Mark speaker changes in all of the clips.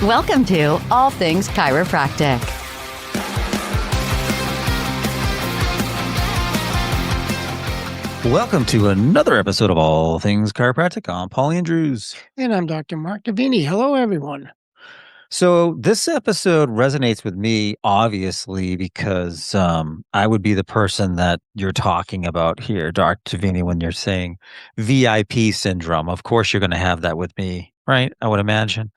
Speaker 1: Welcome to All Things Chiropractic.
Speaker 2: Welcome to another episode of All Things Chiropractic. I'm Paul Andrews.
Speaker 3: And I'm Dr. Mark Davini. Hello, everyone.
Speaker 2: So this episode resonates with me, obviously, because I would be the person that you're talking about here, Dr. Davini, when you're saying VIP syndrome. Of course, you're going to have that with me, right? I would imagine.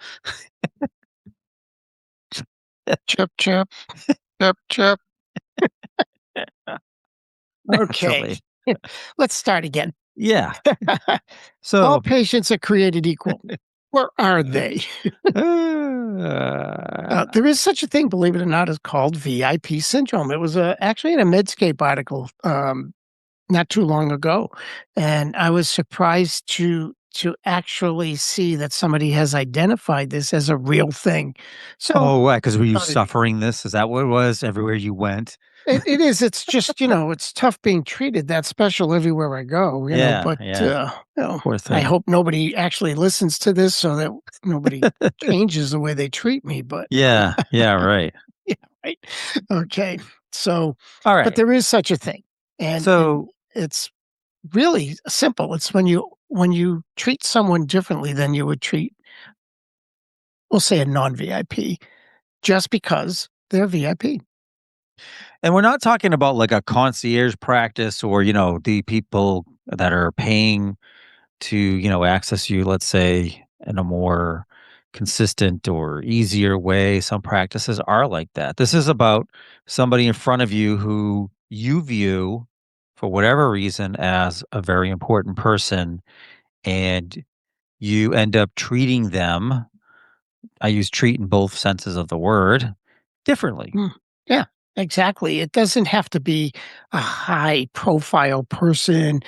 Speaker 3: Chip, chip, chip, chip. Okay, let's start again.
Speaker 2: Yeah.
Speaker 3: All
Speaker 2: So
Speaker 3: patients are created equal. Or are they? There is such a thing, believe it or not, is called VIP syndrome. It was actually in a Medscape article not too long ago, and I was surprised to actually see that somebody has identified this as a real thing. So,
Speaker 2: why? Because were you
Speaker 3: thought it-
Speaker 2: suffering this? Is that what it was? Everywhere you went?
Speaker 3: it is. It's just, it's tough being treated that special everywhere I go, but,
Speaker 2: Poor
Speaker 3: I
Speaker 2: thing.
Speaker 3: hope nobody actually listens to this so that nobody changes the way they treat me. But
Speaker 2: Yeah, right.
Speaker 3: yeah, right. Okay. So,
Speaker 2: All right.
Speaker 3: but there is such a thing. And
Speaker 2: So
Speaker 3: it's really simple. It's when you treat someone differently than you would treat, we'll say a non-VIP, just because they're VIP.
Speaker 2: And we're not talking about like a concierge practice or, the people that are paying to, access you, let's say, in a more consistent or easier way. Some practices are like that. This is about somebody in front of you who you view, for whatever reason, as a very important person, and you end up treating them. I use treat in both senses of the word differently.
Speaker 3: Yeah, exactly. It doesn't have to be a high profile person,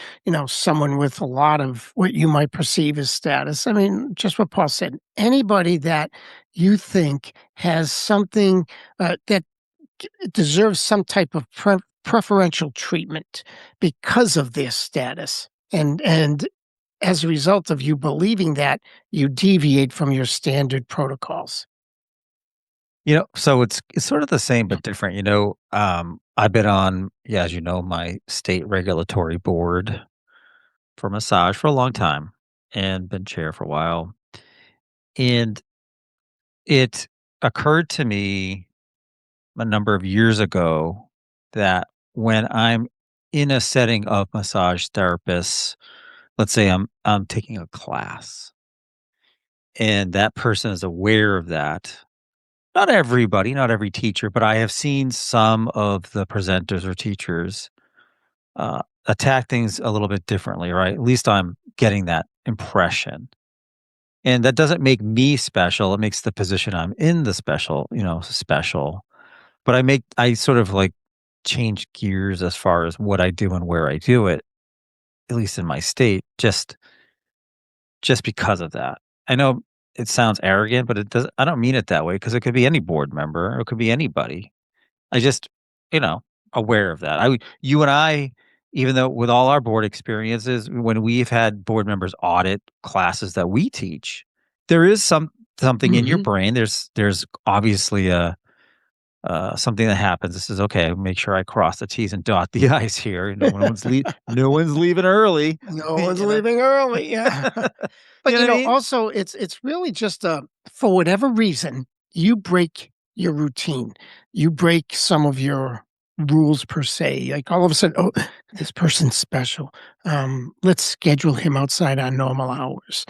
Speaker 3: someone with a lot of what you might perceive as status. I mean, just what Paul said, anybody that you think has something that deserves some type of preferential treatment because of their status. And as a result of you believing that, you deviate from your standard protocols.
Speaker 2: So it's sort of the same but different. I've been on, as you know, my state regulatory board for massage for a long time and been chair for a while. And it occurred to me a number of years ago that when I'm in a setting of massage therapists, let's say I'm taking a class and that person is aware of that. Not everybody, not every teacher, but I have seen some of the presenters or teachers attack things a little bit differently, right? At least I'm getting that impression. And that doesn't make me special. It makes the position I'm in the special. But I sort of like change gears as far as what I do and where I do it, at least in my state, just because of that. I know it sounds arrogant, but I don't mean it that way because it could be any board member or it could be anybody. I just, you know, aware of that. You and I, even though with all our board experiences, when we've had board members audit classes that we teach, there is something in your brain. There's obviously a something that happens. This is okay. Make sure I cross the T's and dot the I's here. No one's leaving early.
Speaker 3: No one's leaving early. Yeah. But
Speaker 2: You know what I mean?
Speaker 3: also it's really just for whatever reason, you break your routine. You break some of your rules per se. Like all of a sudden, oh, this person's special. Let's schedule him outside our normal hours.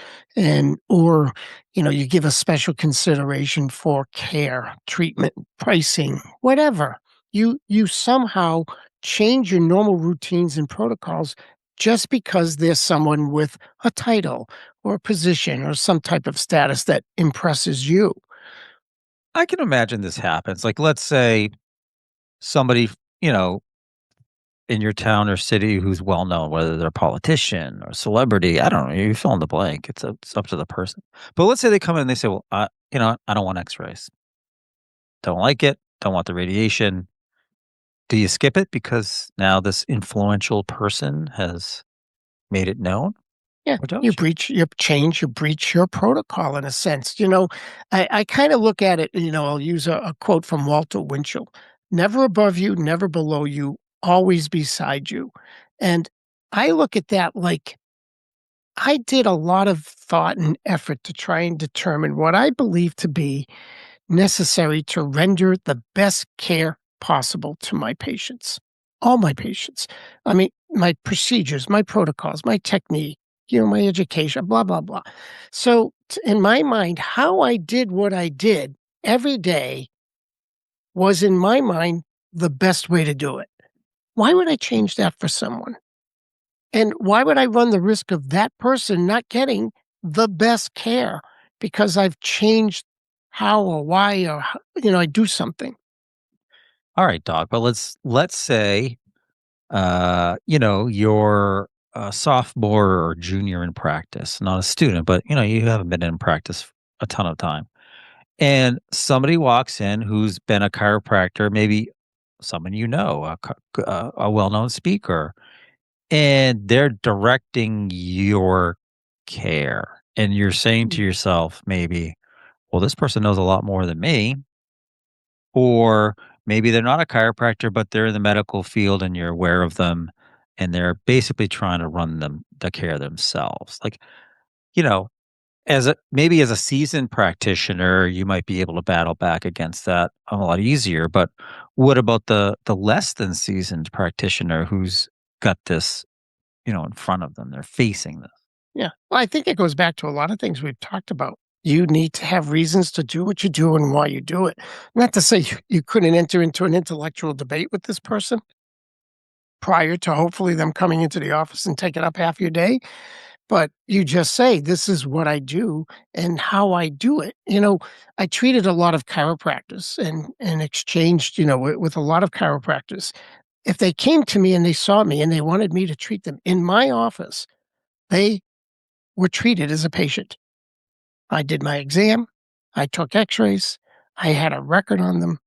Speaker 3: Or you give a special consideration for care, treatment, pricing, whatever. You somehow change your normal routines and protocols just because there's someone with a title or a position or some type of status that impresses you.
Speaker 2: I can imagine this happens. Like, let's say somebody, you know, in your town or city who's well known, whether they're a politician or celebrity. I don't know. You fill in the blank. It's up to the person. But let's say they come in and they say, "Well, I don't want X-rays. Don't like it. Don't want the radiation." Do you skip it because now this influential person has made it known?
Speaker 3: Yeah,
Speaker 2: or don't you?
Speaker 3: you breach your protocol in a sense. I kind of look at it, I'll use a quote from Walter Winchell: never above you, never below you, always beside you. And I look at that like I did a lot of thought and effort to try and determine what I believe to be necessary to render the best care possible to my patients, all my patients. I mean, my procedures, my protocols, my technique, my education, blah, blah, blah. So, in my mind, how I did what I did every day was, in my mind, the best way to do it. Why would I change that for someone? And why would I run the risk of that person not getting the best care because I've changed how or why or I do something?
Speaker 2: All right, doc. But let's say you're a sophomore or junior in practice, not a student, but you haven't been in practice a ton of time. And somebody walks in who's been a chiropractor, maybe someone a well-known speaker, and they're directing your care. And you're saying to yourself, maybe, well, this person knows a lot more than me. Or maybe they're not a chiropractor, but they're in the medical field and you're aware of them and they're basically trying to run the care themselves. Like, you know, as a seasoned practitioner, you might be able to battle back against that a lot easier. But what about the less than seasoned practitioner who's got this, in front of them? They're facing this.
Speaker 3: Yeah. Well, I think it goes back to a lot of things we've talked about. You need to have reasons to do what you do and why you do it. Not to say you couldn't enter into an intellectual debate with this person prior to hopefully them coming into the office and taking up half your day, but you just say, "This is what I do and how I do it." I treated a lot of chiropractors and exchanged, with a lot of chiropractors. If they came to me and they saw me and they wanted me to treat them in my office, they were treated as a patient. I did my exam, I took X-rays, I had a record on them.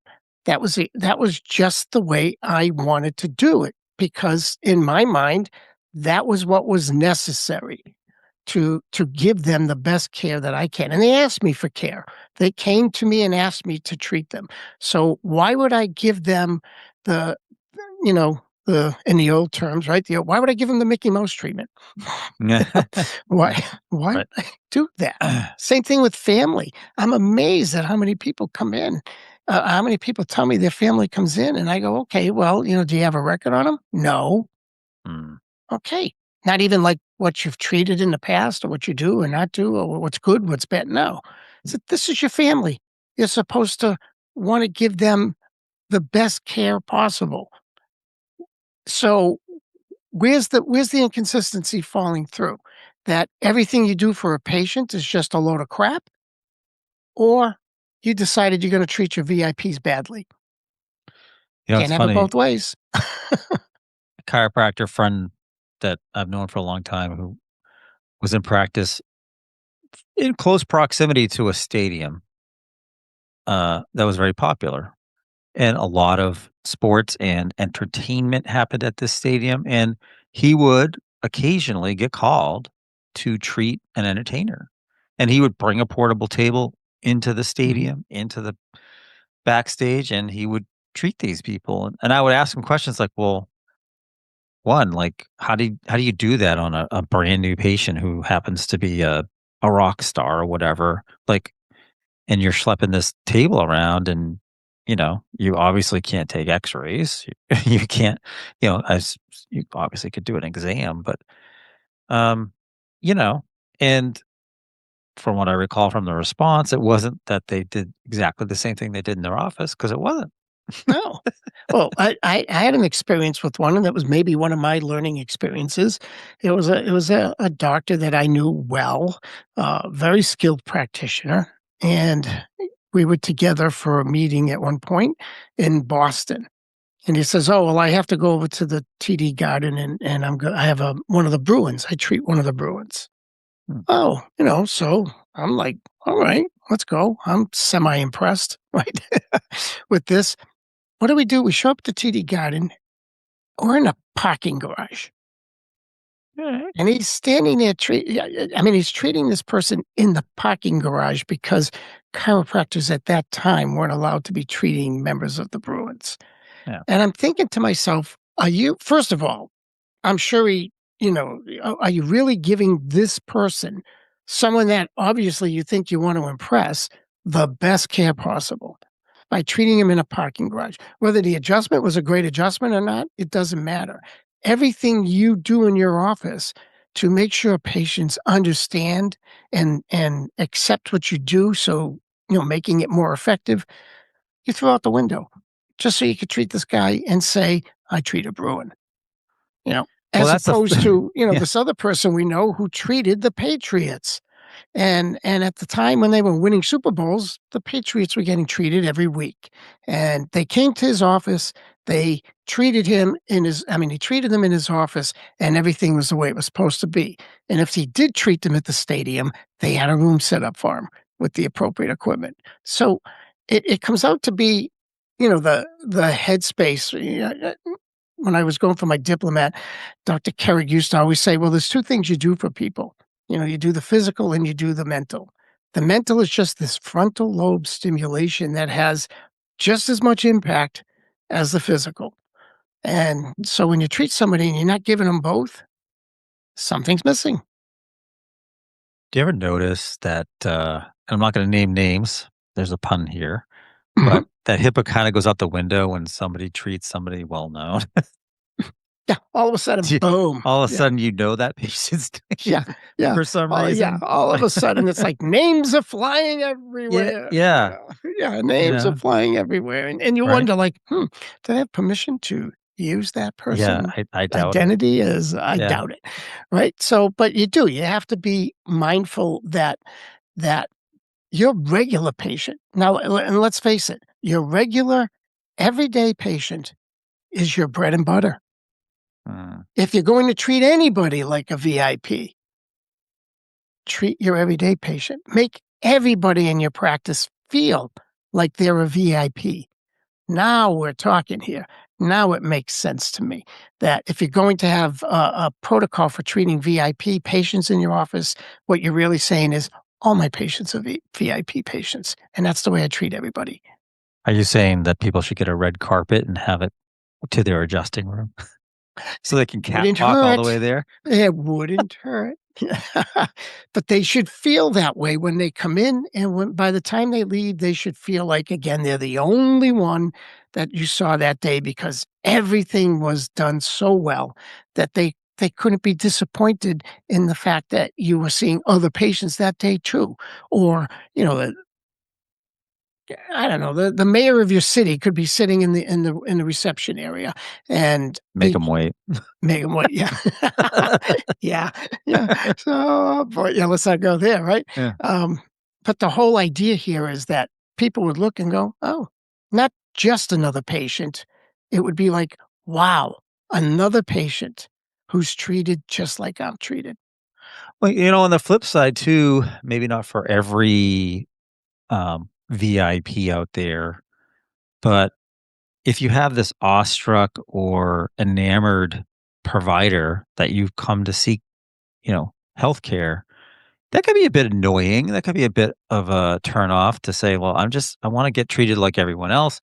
Speaker 3: That was just the way I wanted to do it because in my mind, that was what was necessary to give them the best care that I can, and they asked me for care. They came to me and asked me to treat them. So why would I give them the you know, in the old terms, right? Why would I give them the Mickey Mouse treatment? Why why would
Speaker 2: Right.
Speaker 3: I do that? Same thing with family. I'm amazed at how many people come in, how many people tell me their family comes in, and I go, "Okay, well, do you have a record on them? 'No.'
Speaker 2: Mm.
Speaker 3: Okay. Not even like what you've treated in the past or what you do or not do or what's good, what's bad. No. So this is your family. You're supposed to want to give them the best care possible. So where's the inconsistency falling through? That everything you do for a patient is just a load of crap, or you decided you're going to treat your VIPs badly.
Speaker 2: It's
Speaker 3: Can't have it
Speaker 2: funny.
Speaker 3: both ways.
Speaker 2: A chiropractor friend that I've known for a long time who was in practice in close proximity to a stadium that was very popular. And a lot of sports and entertainment happened at this stadium. And he would occasionally get called to treat an entertainer. And he would bring a portable table into the
Speaker 3: Mhm.
Speaker 2: stadium, into the backstage, and he would treat these people. And I would ask him questions like, well, one, like, how do you do that on a brand new patient who happens to be a rock star or whatever? Like, and you're schlepping this table around and, you obviously can't take x-rays. You can't, as you obviously could do an exam, but, um, you know, and from what I recall from the response, it wasn't that they did exactly the same thing they did in their office because it wasn't.
Speaker 3: No. Well, I had an experience with one, and that was maybe one of my learning experiences. It was a doctor that I knew well, very skilled practitioner, and we were together for a meeting at one point in Boston. And he says, "Oh, well, I have to go over to the TD Garden, and I have one of the Bruins. I treat one of the Bruins."
Speaker 2: Hmm.
Speaker 3: Oh, so I'm like, "All right, let's go." I'm semi impressed, right, with this. What do? We show up to TD Garden. We're in a parking garage.
Speaker 2: Alright.
Speaker 3: And he's standing there I mean, he's treating this person in the parking garage because chiropractors at that time weren't allowed to be treating members of the Bruins.
Speaker 2: Yeah.
Speaker 3: And I'm thinking to myself, are you first of all, I'm sure he, are you really giving this person, someone that obviously you think you want to impress, the best care possible by treating him in a parking garage? Whether the adjustment was a great adjustment or not, it doesn't matter. Everything you do in your office to make sure patients understand and accept what you do, so making it more effective, you throw out the window just so you could treat this guy and say, I treat a Bruin. You know,
Speaker 2: Well,
Speaker 3: as
Speaker 2: that's a
Speaker 3: opposed to,
Speaker 2: yeah.
Speaker 3: this other person we know who treated the Patriots. And at the time when they were winning Super Bowls, the Patriots were getting treated every week. And they came to his office, they treated him in his I mean, he treated them in his office, and everything was the way it was supposed to be. And if he did treat them at the stadium, they had a room set up for him with the appropriate equipment. So it comes out to be, the headspace. When I was going for my diplomat, Dr. Kerrig used to always say, well, there's two things you do for people. You do the physical and you do the mental. The mental is just this frontal lobe stimulation that has just as much impact as the physical. And so when you treat somebody and you're not giving them both, something's missing.
Speaker 2: Do you ever notice that, and I'm not gonna name names, there's a pun here,
Speaker 3: Mhm.
Speaker 2: but that HIPAA kinda goes out the window when somebody treats somebody well known?
Speaker 3: Yeah. All of a sudden,
Speaker 2: You
Speaker 3: boom.
Speaker 2: all of a
Speaker 3: Yeah.
Speaker 2: sudden, you know that patient's
Speaker 3: Yeah. Yeah.
Speaker 2: for some
Speaker 3: Yeah.
Speaker 2: reason.
Speaker 3: All of a sudden, it's like names are flying
Speaker 2: Yeah,
Speaker 3: everywhere.
Speaker 2: yeah,
Speaker 3: Yeah.
Speaker 2: you
Speaker 3: Names are
Speaker 2: know,
Speaker 3: flying everywhere. And you
Speaker 2: right?
Speaker 3: wonder, like, did I have permission to use that
Speaker 2: Yeah,
Speaker 3: person
Speaker 2: I doubt it.
Speaker 3: identity? As I
Speaker 2: Yeah.
Speaker 3: doubt it. Right. So, but you have to be mindful that your regular patient now, and let's face it, your regular everyday patient is your bread and butter.
Speaker 2: Mm.
Speaker 3: If you're going to treat anybody like a VIP, treat your everyday patient. Make everybody in your practice feel like they're a VIP. Now we're talking here. Now it makes sense to me that if you're going to have a protocol for treating VIP patients in your office, what you're really saying is, all my patients are VIP patients. And that's the way I treat everybody.
Speaker 2: Are you saying that people should get a red carpet and have it to their adjusting room so they can
Speaker 3: Wouldn't
Speaker 2: catwalk all the way
Speaker 3: hurt.
Speaker 2: there?
Speaker 3: It wouldn't hurt. But they should feel that way when they come in, and by the time they leave, they should feel like, again, they're the only one that you saw that day because everything was done so well that they couldn't be disappointed in the fact that you were seeing other patients that day too. Or, I don't know, the mayor of your city could be sitting in the reception area, and
Speaker 2: Make
Speaker 3: he
Speaker 2: them wait.
Speaker 3: make 'em what? Yeah. Yeah, yeah. So, but yeah, let's not go there, right?
Speaker 2: Yeah.
Speaker 3: Um, but the whole idea here is that people would look and go, "Oh, not just another patient." It would be like, "Wow, another patient who's treated just like I'm treated."
Speaker 2: Well, on the flip side too, maybe not for every, VIP out there, but if you have this awestruck or enamored provider that you've come to seek, healthcare, that could be a bit annoying. That could be a bit of a turn off to say, well, I want to get treated like everyone else.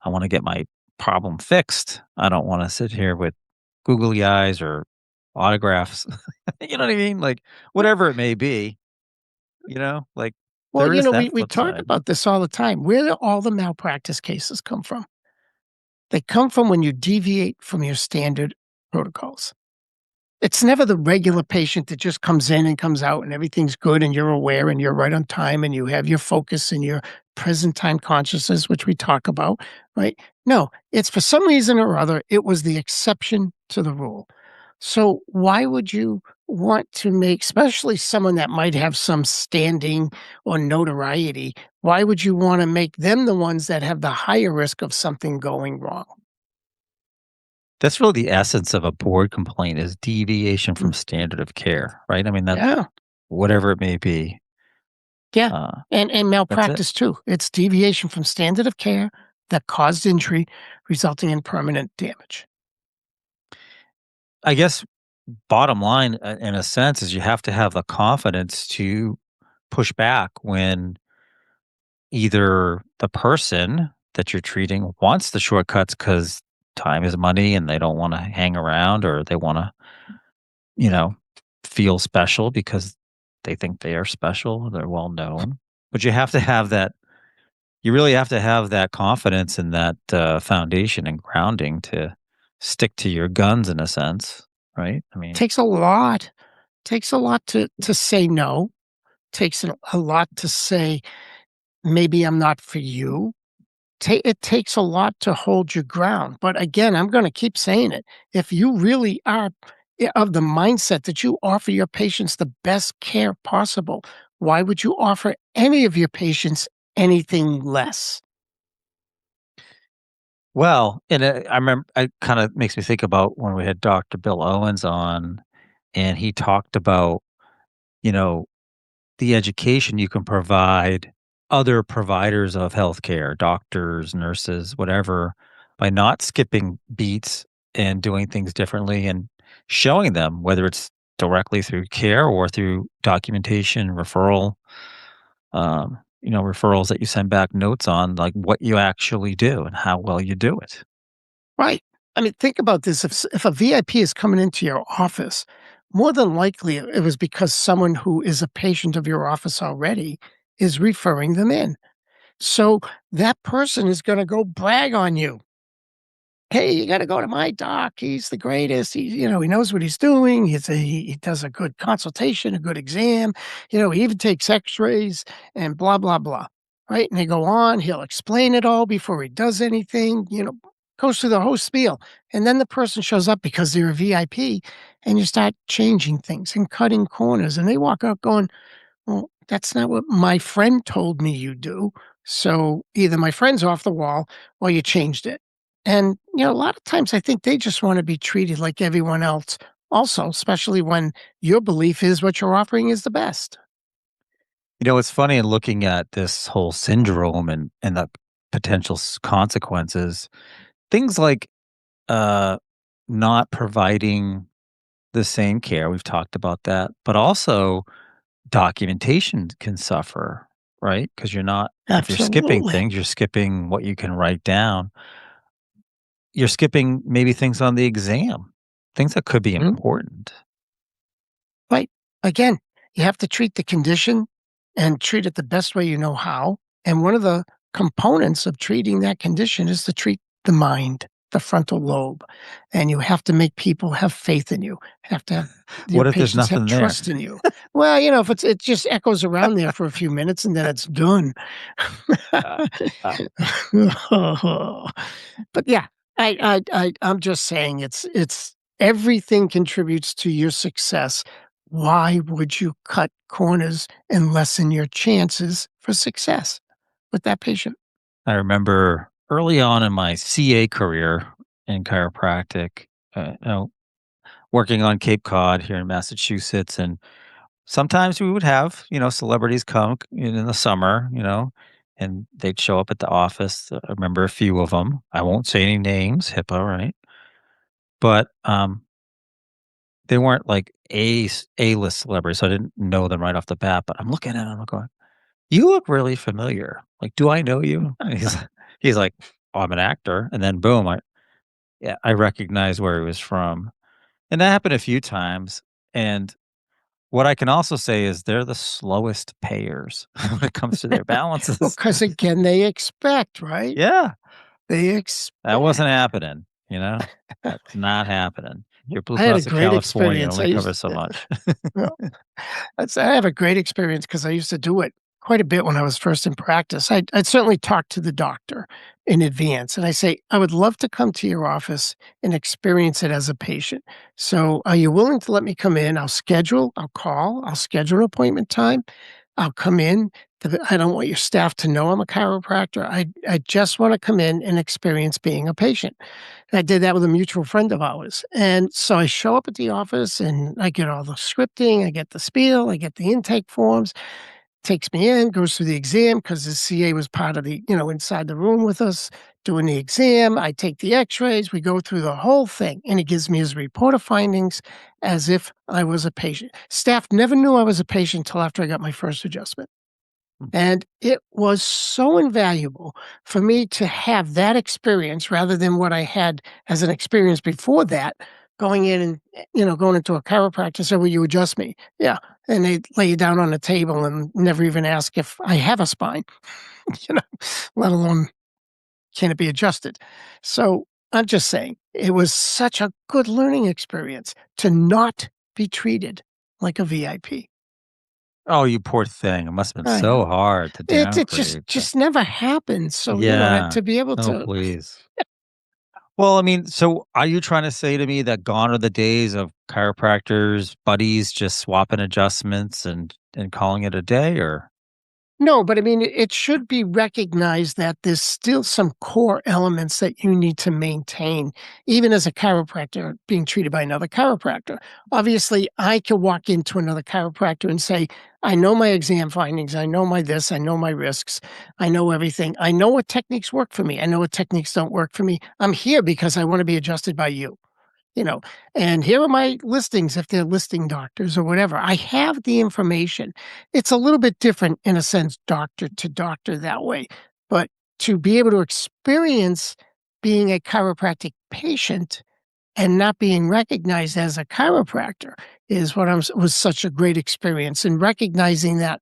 Speaker 2: I want to get my problem fixed. I don't want to sit here with googly eyes or autographs. You know what I mean? Like whatever it may be, like
Speaker 3: Well,
Speaker 2: there is
Speaker 3: we
Speaker 2: that
Speaker 3: we
Speaker 2: flip
Speaker 3: talk
Speaker 2: side.
Speaker 3: about this all the time. Where do all the malpractice cases come from? They come from when you deviate from your standard protocols. It's never the regular patient that just comes in and comes out and everything's good and you're aware and you're right on time and you have your focus and your present time consciousness, which we talk about, right? No, it's for some reason or other, it was the exception to the rule. So why would you want to make, especially someone that might have some standing or notoriety, why would you want to make them the ones that have the higher risk of something going wrong?
Speaker 2: That's really the essence of a board complaint is deviation
Speaker 3: Mm,
Speaker 2: from standard of care, right? I mean, that
Speaker 3: yeah.
Speaker 2: whatever it may be,
Speaker 3: Yeah,
Speaker 2: uh,
Speaker 3: and
Speaker 2: that's it.
Speaker 3: malpractice too. It's deviation from standard of care that caused injury, resulting in permanent damage.
Speaker 2: I guess bottom line, in a sense, is you have to have the confidence to push back when either the person that you're treating wants the shortcuts because time is money and they don't want to hang around, or they want to, you know, feel special because they think they are special, they're well known. But you have to have that, you really have to have that confidence and that foundation and grounding to stick to your guns in a sense, right? I mean,
Speaker 3: Takes a lot. Takes a lot to say no. Takes a lot to say, "Maybe I'm not for you." It takes a lot to hold your ground, but again, I'm gonna keep saying it. If you really are of the mindset that you offer your patients the best care possible, why would you offer any of your patients anything less?
Speaker 2: well, and I remember it kind of makes me think about when we had Dr. Bill Owens on, and he talked about, you know, the education you can provide other providers of healthcare, doctors, nurses, whatever, by not skipping beats and doing things differently and showing them whether it's directly through care or through documentation, referrals that you send back notes on, like what you actually do and how well you do it.
Speaker 3: Right. I mean, think about this. If a VIP is coming into your office, more than likely it was because someone who is a patient of your office already is referring them in. So that person is gonna go brag on you. "Hey, you gotta go to my doc. He's the greatest. He knows what he's doing. He does a good consultation, a good exam. He even takes X-rays and blah, blah, blah." Right? And they go on, he'll explain it all before he does anything, goes through the whole spiel. And then the person shows up because they're a VIP, and you start changing things and cutting corners, and they walk out going, "Well, that's not what my friend told me you do. So either my friend's off the wall or you changed it." And, a lot of times I think they just want to be treated like everyone else also, especially when your belief is what you're offering is the best.
Speaker 2: It's funny in looking at this whole syndrome and the potential consequences, things like uh, not providing the same care. We've talked about that, but also documentation can suffer, right? Because if you're skipping
Speaker 3: Absolutely.
Speaker 2: things, you're skipping what you can write down. You're skipping maybe things on the exam, things that could be
Speaker 3: Mhm.
Speaker 2: important.
Speaker 3: Right. Again, you have to treat the condition and treat it the best way you know how. And one of the components of treating that condition is to treat the mind, the frontal lobe. And you have to make people have faith in you, have to have your
Speaker 2: What if there's
Speaker 3: patients have
Speaker 2: nothing there?
Speaker 3: trust in you. Well, if it just echoes around there for a few minutes and then it's done.
Speaker 2: Uh, uh,
Speaker 3: But yeah, I'm just saying it's everything contributes to your success. Why would you cut corners and lessen your chances for success with that patient?
Speaker 2: I remember early on in my CA career in chiropractic, working on Cape Cod here in Massachusetts, and sometimes we would have, celebrities come in the summer, and they'd show up at the office. I remember a few of them. I won't say any names, HIPAA, right? But they weren't like A-list celebrities, so I didn't know them right off the bat. But I'm looking at them, I'm going, "You look really familiar. Like, do I know you?" And he's like, "Oh, I'm an actor." And then boom, I recognize where he was from, and that happened a few times. And what I can also say is they're the slowest payers when it comes to their
Speaker 3: Well,
Speaker 2: balances.
Speaker 3: because again, they expect, right?
Speaker 2: Yeah,
Speaker 3: They
Speaker 2: that
Speaker 3: expect.
Speaker 2: wasn't happening, you know? That's not happening. Your Blue
Speaker 3: I had a
Speaker 2: Cross of
Speaker 3: great
Speaker 2: California
Speaker 3: experience.
Speaker 2: only covers so much.
Speaker 3: I have a great experience because I used to do it quite a bit when I was first in practice. I'd certainly talk to the doctor in advance, and I say, "I would love to come to your office and experience it as a patient. So, are you willing to let me come in? I'll call, I'll schedule an appointment time. I'll come in. I don't want your staff to know I'm a chiropractor. I just wanna come in and experience being a patient." And I did that with a mutual friend of ours. And so I show up at the office and I get all the scripting, I get the spiel, I get the intake forms, takes me in, goes through the exam because the CA was part of inside the room with us, doing the exam. I take the x-rays. We go through the whole thing, and he gives me his report of findings as if I was a patient. Staff never knew I was a patient until after I got my first adjustment. And it was so invaluable for me to have that experience rather than what I had as an experience before that, going in and, going into a chiropractor, so, "Will you adjust me?" Yeah, and they lay you down on the table and never even ask if I have a spine, you know, let alone can it be adjusted. So, I'm just saying, it was such a good learning experience to not be treated like a VIP.
Speaker 2: Oh, you poor thing. It must have been
Speaker 3: I
Speaker 2: so
Speaker 3: know.
Speaker 2: hard to
Speaker 3: It just
Speaker 2: downgrade to
Speaker 3: just never happened, so,
Speaker 2: Yeah.
Speaker 3: to be able
Speaker 2: Oh,
Speaker 3: to
Speaker 2: please. Well, I mean, so are you trying to say to me that gone are the days of chiropractors, buddies just swapping adjustments and calling it a day, or
Speaker 3: No, but I mean, it should be recognized that there's still some core elements that you need to maintain, even as a chiropractor being treated by another chiropractor. Obviously, I can walk into another chiropractor and say, I know my exam findings, I know my this, I know my risks, I know everything. I know what techniques work for me, I know what techniques don't work for me. I'm here because I want to be adjusted by you. you know, and here are my listings if they're listing doctors or whatever. I have the information. It's a little bit different in a sense, doctor to doctor that way. But to be able to experience being a chiropractic patient and not being recognized as a chiropractor is what was such a great experience. And recognizing that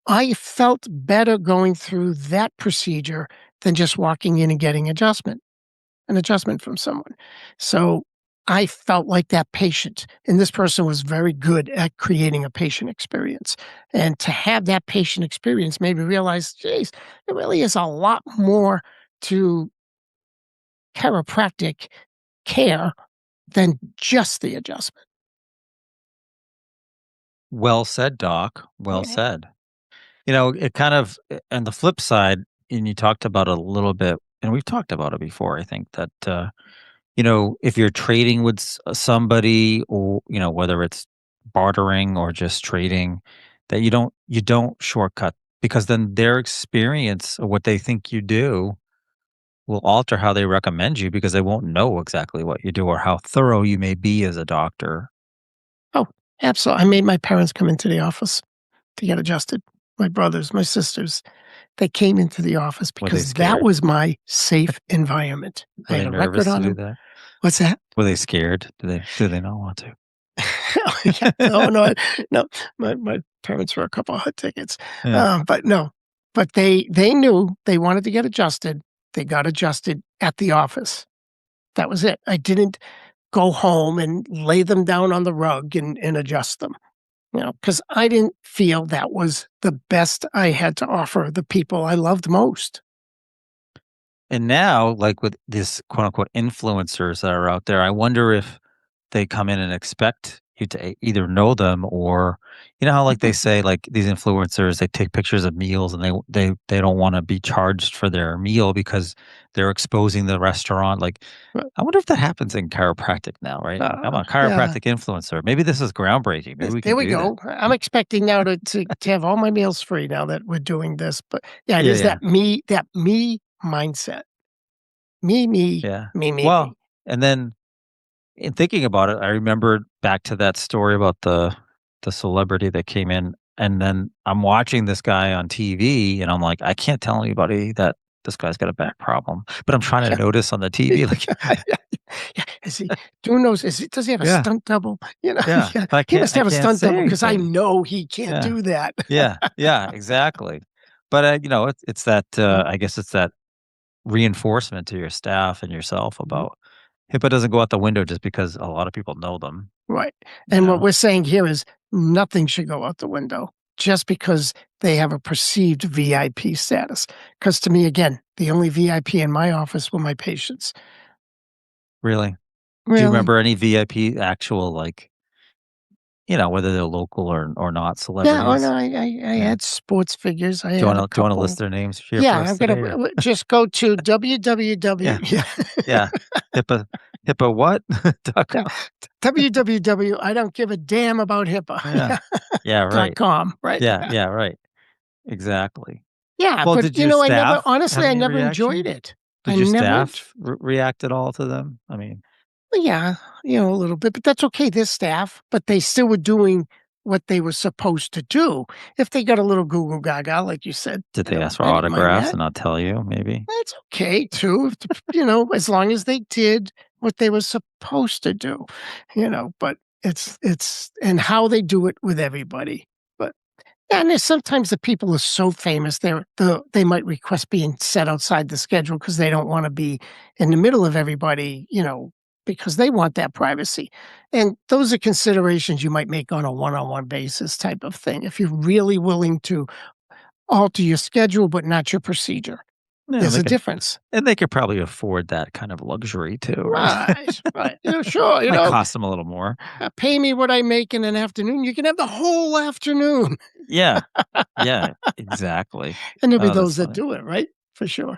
Speaker 3: I felt better going through that procedure than just walking in and getting an adjustment from someone. So I felt like that patient, and this person was very good at creating a patient experience. And to have that patient experience made me realize, geez, there really is a lot more to chiropractic care than just the adjustment.
Speaker 2: well said, doc. Well
Speaker 3: Yeah.
Speaker 2: said. It kind of and the flip side, and you talked about it a little bit, and we've talked about it before, I think that if you're trading with somebody, or whether it's bartering or just trading, that you don't shortcut, because then their experience or what they think you do will alter how they recommend you, because they won't know exactly what you do or how thorough you may be as a doctor.
Speaker 3: Oh, absolutely. I made my parents come into the office to get adjusted. My brothers, my sisters, they came into the office
Speaker 2: Were they
Speaker 3: because that
Speaker 2: scared?
Speaker 3: was my safe environment. I
Speaker 2: Were
Speaker 3: had
Speaker 2: they
Speaker 3: a record
Speaker 2: nervous to
Speaker 3: on
Speaker 2: do
Speaker 3: them.
Speaker 2: that?
Speaker 3: What's that?
Speaker 2: Were they scared? Do they not want to?
Speaker 3: Yeah, no, no, no. My parents were a couple of hot tickets,
Speaker 2: Yeah.
Speaker 3: but no. But they knew they wanted to get adjusted. They got adjusted at the office. That was it. I didn't go home and lay them down on the rug and adjust them, because I didn't feel that was the best I had to offer the people I loved most.
Speaker 2: And now, like with this quote unquote influencers that are out there, I wonder if they come in and expect you to either know them, or how, like, they say, like, these influencers, they take pictures of meals, and they don't want to be charged for their meal because they're exposing the restaurant. Like,
Speaker 3: But,
Speaker 2: I wonder if that happens in chiropractic now, right? Like, I'm a
Speaker 3: yeah,
Speaker 2: chiropractic influencer. Maybe this is groundbreaking. Maybe we
Speaker 3: there
Speaker 2: can
Speaker 3: we
Speaker 2: do that.
Speaker 3: go. I'm expecting now to have all my meals free now that we're doing this, but, yeah, it
Speaker 2: Yeah,
Speaker 3: is
Speaker 2: yeah,
Speaker 3: that me mindset. Me, me,
Speaker 2: yeah.
Speaker 3: me, me,
Speaker 2: Well,
Speaker 3: me.
Speaker 2: and then in thinking about it, I remembered back to that story about the celebrity that came in, and then I'm watching this guy on TV, and I'm like, I can't tell anybody that this guy's got a back problem, but I'm trying to notice on the TV, like,
Speaker 3: Yeah, yeah, is he doing those does he have a
Speaker 2: yeah,
Speaker 3: stunt double?
Speaker 2: yeah,
Speaker 3: Yeah,
Speaker 2: but I
Speaker 3: he
Speaker 2: can't
Speaker 3: must
Speaker 2: I
Speaker 3: have a
Speaker 2: can't
Speaker 3: stunt
Speaker 2: say
Speaker 3: double because I
Speaker 2: anything.
Speaker 3: know he can't
Speaker 2: Yeah,
Speaker 3: do that.
Speaker 2: yeah, yeah, exactly. But it's that I guess it's that reinforcement to your staff and yourself
Speaker 3: Mhm.
Speaker 2: about HIPAA doesn't go out the window just because a lot of people know them.
Speaker 3: Right,
Speaker 2: You
Speaker 3: and what
Speaker 2: know,
Speaker 3: we're saying here is nothing should go out the window just because they have a perceived VIP status. Because to me, again, the only VIP in my office were my patients.
Speaker 2: really. Do you
Speaker 3: Really?
Speaker 2: remember any VIP actual, like, whether they're local or not
Speaker 3: Yeah, oh, no,
Speaker 2: celebrities?
Speaker 3: I
Speaker 2: Yeah.
Speaker 3: had sports figures, I
Speaker 2: Do you
Speaker 3: had a
Speaker 2: wanna do you wanna
Speaker 3: couple.
Speaker 2: list their names here
Speaker 3: Yeah,
Speaker 2: for us
Speaker 3: I'm gonna
Speaker 2: today, or
Speaker 3: just go to www.
Speaker 2: Yeah,
Speaker 3: Yeah.
Speaker 2: yeah. HIPAA HIPAA what?
Speaker 3: Yeah,
Speaker 2: .com.
Speaker 3: www. I don't give a damn about HIPAA.
Speaker 2: Yeah.
Speaker 3: Yeah,
Speaker 2: Yeah,
Speaker 3: dot
Speaker 2: right.
Speaker 3: com, right?
Speaker 2: Yeah, yeah, right. Exactly.
Speaker 3: Yeah,
Speaker 2: Well,
Speaker 3: but,
Speaker 2: did your
Speaker 3: I never
Speaker 2: staff have
Speaker 3: honestly, I
Speaker 2: any
Speaker 3: never enjoyed
Speaker 2: reaction?
Speaker 3: it.
Speaker 2: Did
Speaker 3: I
Speaker 2: your
Speaker 3: never
Speaker 2: staff react at all to them? I mean,
Speaker 3: Well, yeah, a little bit, but that's okay. They're staff, but they still were doing what they were supposed to do. If they got a little goo goo gaga, like you said,
Speaker 2: did they ask for
Speaker 3: I didn't mind
Speaker 2: autographs
Speaker 3: that.
Speaker 2: and not tell you, maybe?
Speaker 3: That's okay too, if as long as they did what they were supposed to do, but it's and how they do it with everybody. But yeah, and there's sometimes the people are so famous, they might request being set outside the schedule because they don't wanna be in the middle of everybody, because they want that privacy. And those are considerations you might make on a one-on-one basis type of thing, if you're really willing to alter your schedule, but not your procedure.
Speaker 2: Yeah,
Speaker 3: There's a difference.
Speaker 2: they could probably afford that kind of luxury too, right?
Speaker 3: Right, right. Sure,
Speaker 2: Might cost them a little more.
Speaker 3: pay me what I make in an afternoon, you can have the whole afternoon.
Speaker 2: Yeah. Yeah, exactly.
Speaker 3: And there'll be
Speaker 2: Oh, that's
Speaker 3: those that
Speaker 2: funny.
Speaker 3: do it, right? For sure.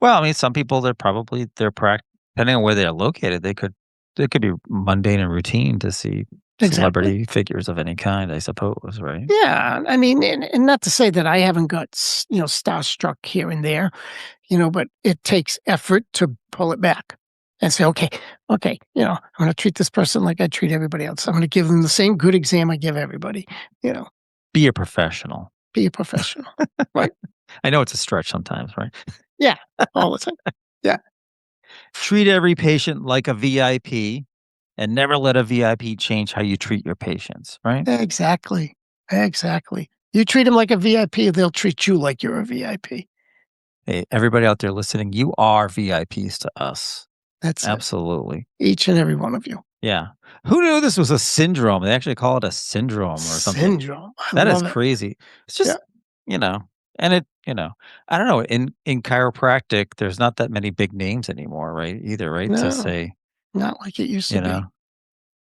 Speaker 2: Well, I mean, some people, depending on where they're located, they could be mundane and routine to see
Speaker 3: Exactly.
Speaker 2: celebrity figures of any kind, I suppose, right?
Speaker 3: Yeah, I mean, and not to say that I haven't got, starstruck here and there, but it takes effort to pull it back and say, okay, I'm gonna treat this person like I treat everybody else. I'm gonna give them the same good exam I give everybody, you know,
Speaker 2: Be a professional.
Speaker 3: be a professional. Right?
Speaker 2: I know it's a stretch sometimes, right?
Speaker 3: Yeah, all the time. Yeah,
Speaker 2: Treat every patient like a VIP and never let a VIP change how you treat your patients, right?
Speaker 3: exactly. Exactly. You treat them like a VIP, they'll treat you like you're a VIP.
Speaker 2: Hey, everybody out there listening, you are VIPs to us.
Speaker 3: That's it.
Speaker 2: Absolutely.
Speaker 3: Each and every one of you.
Speaker 2: Yeah. Who knew this was a syndrome? They actually call it a syndrome or something.
Speaker 3: Syndrome. I
Speaker 2: That is
Speaker 3: love it.
Speaker 2: crazy. It's
Speaker 3: Yeah.
Speaker 2: just, you know, and I don't know, in chiropractic, there's not that many big names anymore, right? Either, right? To
Speaker 3: No,
Speaker 2: say,
Speaker 3: not like it used to
Speaker 2: you
Speaker 3: be,
Speaker 2: know,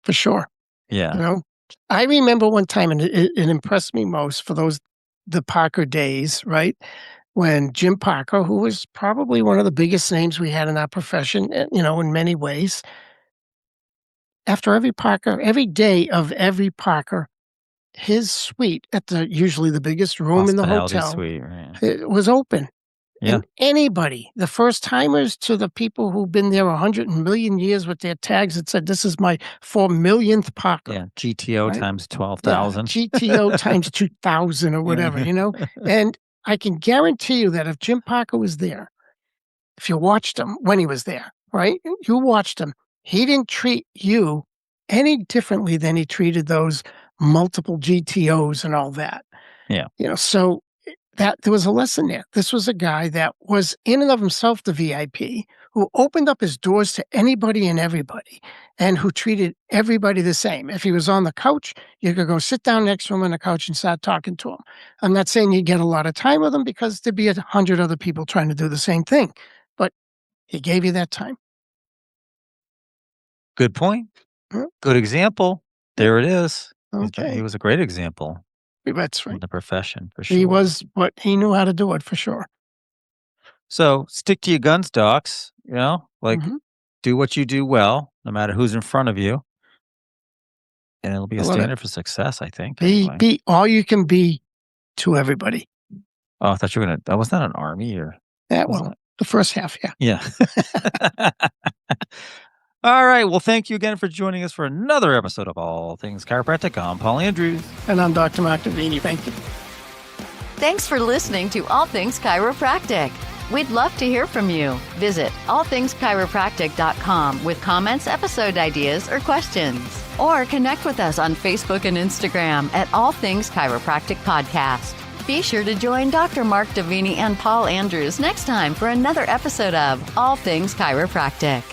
Speaker 3: for sure. You
Speaker 2: yeah.
Speaker 3: know? I remember one time, and it impressed me most for the Parker days, right? When Jim Parker, who was probably one of the biggest names we had in our profession, in many ways, after every day of every Parker, his suite at usually the biggest room in the
Speaker 2: Hospitality
Speaker 3: hotel,
Speaker 2: suite, right?
Speaker 3: it was open.
Speaker 2: Yeah.
Speaker 3: And anybody, the first timers to the people who've been there 100 million years with their tags that said, "This is my 4 millionth Parker,"
Speaker 2: Yeah. GTO
Speaker 3: right?
Speaker 2: times
Speaker 3: Yeah,
Speaker 2: 12,000.
Speaker 3: GTO times 2,000 or whatever, And I can guarantee you that if Jim Parker was there, if you watched him when he was there, right? You watched him, he didn't treat you any differently than he treated those multiple GTOs and all that.
Speaker 2: Yeah.
Speaker 3: So that there was a lesson there. This was a guy that was in and of himself the VIP who opened up his doors to anybody and everybody and who treated everybody the same. If he was on the couch, you could go sit down next to him on the couch and start talking to him. I'm not saying you get a lot of time with him because there'd be 100 other people trying to do the same thing, but he gave you that time.
Speaker 2: Good point.
Speaker 3: Huh?
Speaker 2: Good example. There it is. He
Speaker 3: Okay.
Speaker 2: was a great example
Speaker 3: That's
Speaker 2: in
Speaker 3: right.
Speaker 2: the profession for
Speaker 3: He
Speaker 2: sure.
Speaker 3: was, but he knew how to do it for sure.
Speaker 2: So stick to your guns, docs, like
Speaker 3: Mhm.
Speaker 2: do what you do well, no matter who's in front of you. And it'll be
Speaker 3: I
Speaker 2: a
Speaker 3: love it.
Speaker 2: standard for success, I think,
Speaker 3: Be
Speaker 2: anyway.
Speaker 3: be all you can be to everybody.
Speaker 2: Oh, I thought you were gonna that was not an army or
Speaker 3: Yeah,
Speaker 2: was
Speaker 3: well,
Speaker 2: that?
Speaker 3: the first half, yeah.
Speaker 2: Yeah. All right. Well, thank you again for joining us for another episode of All Things Chiropractic. I'm Paul Andrews.
Speaker 3: And I'm Dr. Mark Davini. Thank you.
Speaker 1: Thanks for listening to All Things Chiropractic. We'd love to hear from you. Visit allthingschiropractic.com with comments, episode ideas, or questions. Or connect with us on Facebook and Instagram at All Things Chiropractic Podcast. Be sure to join Dr. Mark Davini and Paul Andrews next time for another episode of All Things Chiropractic.